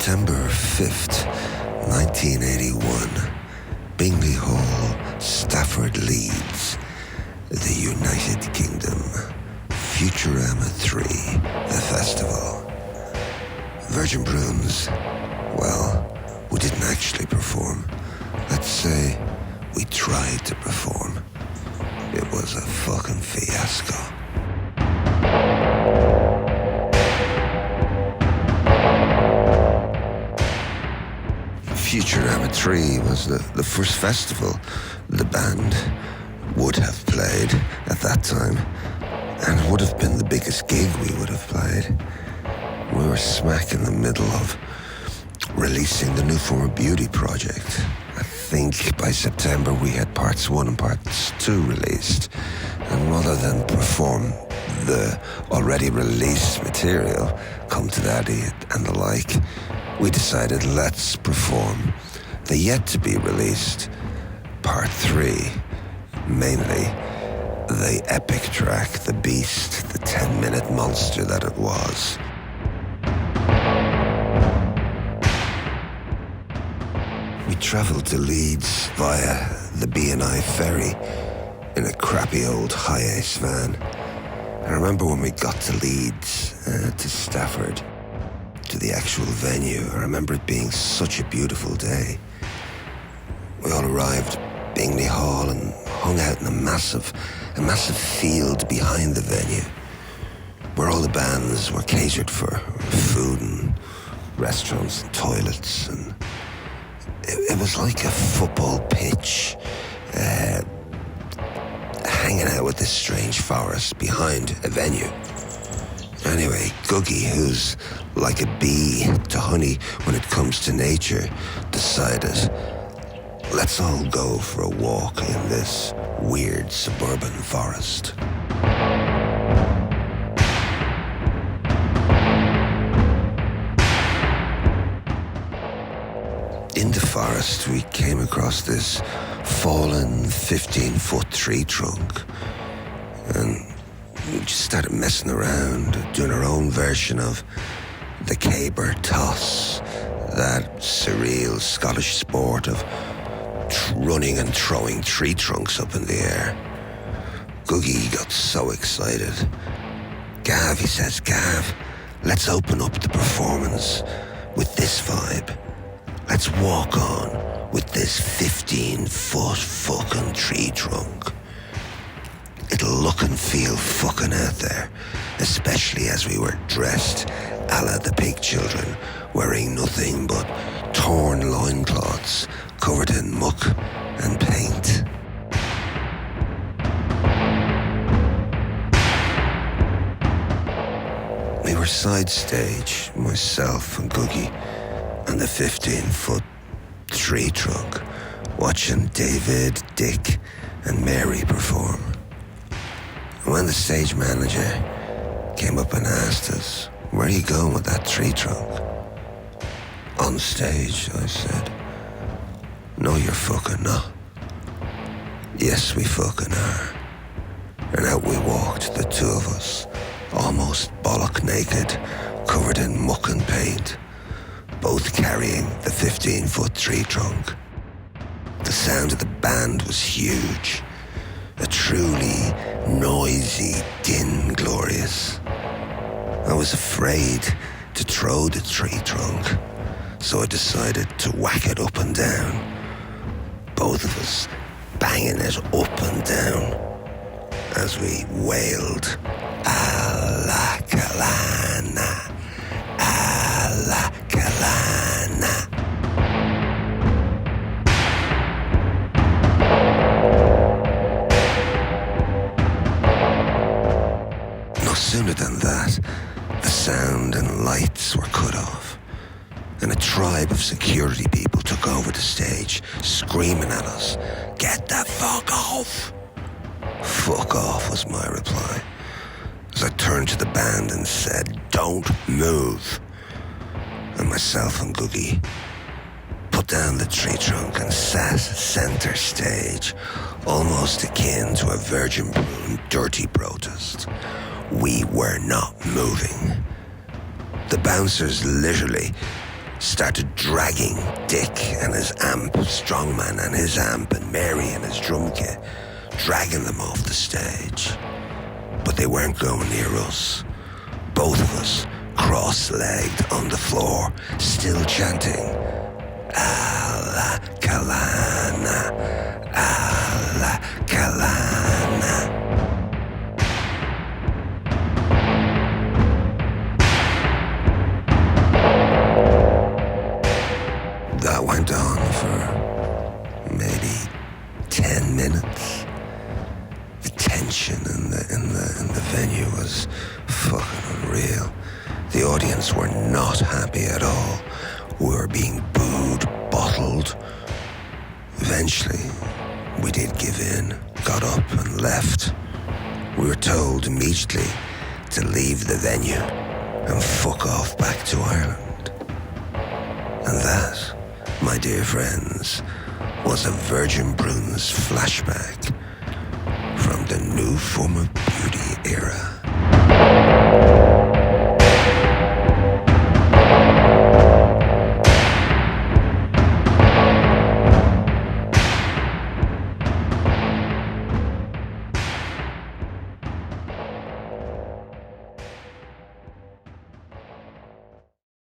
September 5th, 1981, Bingley Hall, Stafford, Leeds, the United Kingdom, Futurama 3, the festival. Virgin Prunes, well, we didn't actually perform. Let's say we tried to perform. It was a fucking fiasco. Futurama 3 was the first festival the band would have played at that time, and would have been the biggest gig we would have played. We were smack in the middle of releasing the New Form of Beauty project. I think by September we had parts 1 and parts 2 released, and rather than perform the already released material, Come to Daddy and the like, we decided let's perform the yet to be released part 3, mainly the epic track, The Beast, the 10-minute monster that it was. We travelled to Leeds via the B&I ferry in a crappy old high-ace van. I remember when we got to Leeds, to Stafford, to the actual venue, I remember it being such a beautiful day. We all arrived at Bingley Hall and hung out in a massive field behind the venue, where all the bands were catered for food and restaurants and toilets, and it was like a football pitch, hanging out with this strange forest behind a venue. Anyway, Googie, who's like a bee to honey when it comes to nature, decided, let's all go for a walk in this weird suburban forest. In the forest, we came across this fallen 15-foot tree trunk, and we just started messing around, doing our own version of the caber toss, that surreal Scottish sport of running and throwing tree trunks up in the air. Googie got so excited. Gav, he says, Gav, let's open up the performance with this vibe. Let's walk on with this 15-foot fucking tree trunk. It'll look and feel fucking out there, especially as we were dressed a la the Pig Children, wearing nothing but torn loincloths covered in muck and paint. We were side stage, myself and Googie, and the 15-foot tree trunk, watching David, Dick, and Mary perform. And when the stage manager came up and asked us, where are you going with that tree trunk? On stage, I said. No, you're fucking not. Yes, we fucking are. And out we walked, the two of us, almost bollock naked, covered in muck and paint, both carrying the 15-foot tree trunk. The sound of the band was huge, a truly noisy din glorious. I was afraid to throw the tree trunk, so I decided to whack it up and down, both of us banging it up and down as we wailed, "Alla Kalana, Alla Kalana." No sooner than that, the sound and lights were cut off, and a tribe of security people took over the stage, screaming at us, "Get the fuck off!" "Fuck off," was my reply, as I turned to the band and said, "Don't move." And myself and Googie put down the tree trunk and sat center stage, almost akin to a Virgin Prune dirty protest. We were not moving. The bouncers literally started dragging Dick and his amp, Strongman and his amp, and Mary and his drum kit, dragging them off the stage. But they weren't going near us. Both of us, cross-legged on the floor, still chanting, Alla Kalana, Alla Kalana. That went on for maybe 10 minutes. The tension in the venue was fucking unreal. The audience were not happy at all. We were being booed, bottled. Eventually, we did give in, got up and left. We were told immediately to leave the venue and fuck off back to Ireland. And that, my dear friends, was a Virgin Prunes flashback from the new form of beauty era.